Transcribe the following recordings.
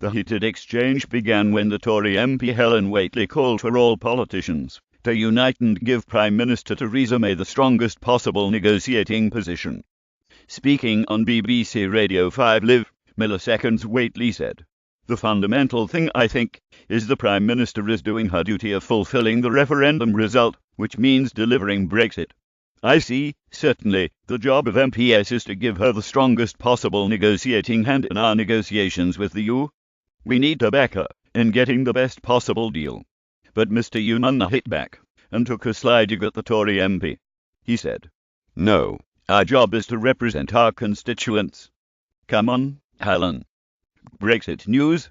The heated exchange began when the Tory MP Helen Whately called for all politicians to unite and give Prime Minister Theresa May the strongest possible negotiating position. Speaking on BBC Radio 5 Live, milliseconds, Whately said, "The fundamental thing, I think, is the Prime Minister is doing her duty of fulfilling the referendum result, which means delivering Brexit. I see, certainly, the job of MPs is to give her the strongest possible negotiating hand in our negotiations with the EU. We need to back her in getting the best possible deal." But Mr Umunna hit back and took a sliding at the Tory MP. He said, "No, our job is to represent our constituents." Come on, Helen. Brexit news.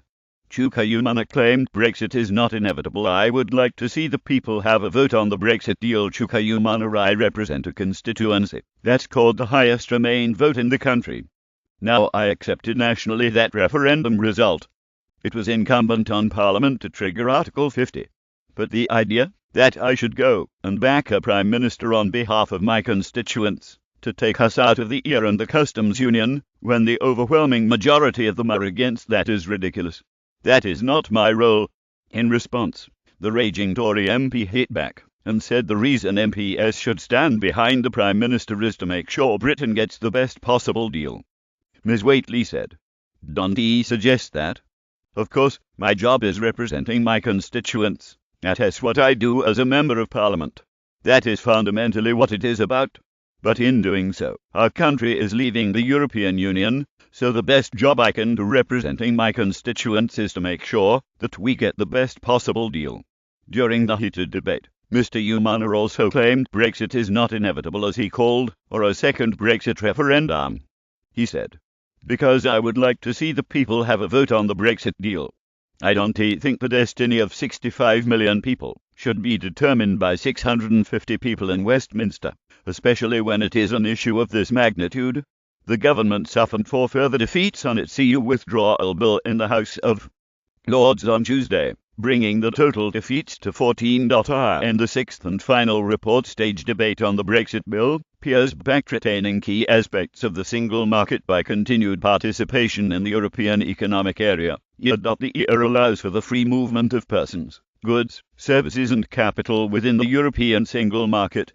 Chuka Umunna claimed Brexit is not inevitable. "I would like to see the people have a vote on the Brexit deal. Chuka Umunna, I represent a constituency that scored the highest Remain vote in the country. Now I accepted nationally that referendum result. It was incumbent on Parliament to trigger Article 50. But the idea that I should go and back a Prime Minister on behalf of my constituents to take us out of the EU and the Customs Union, when the overwhelming majority of them are against that, is ridiculous. That is not my role." In response, the raging Tory MP hit back and said the reason MPs should stand behind the Prime Minister is to make sure Britain gets the best possible deal. Ms Whately said, "Don't he suggest that? Of course, my job is representing my constituents. That is what I do as a Member of Parliament. That is fundamentally what it is about. But in doing so, our country is leaving the European Union, so the best job I can do representing my constituents is to make sure that we get the best possible deal." During the heated debate, Mr Umunna also claimed Brexit is not inevitable, as he called, or a second Brexit referendum. He said, "Because I would like to see the people have a vote on the Brexit deal. I don't think the destiny of 65 million people should be determined by 650 people in Westminster, especially when it is an issue of this magnitude." The government suffered 4 further defeats on its EU withdrawal bill in the House of Lords on Tuesday, bringing the total defeats to 14. In the 6th and final report stage debate on the Brexit bill, peers backed retaining key aspects of the single market by continued participation in the European Economic Area. The EU allows for the free movement of persons, goods, services and capital within the European single market,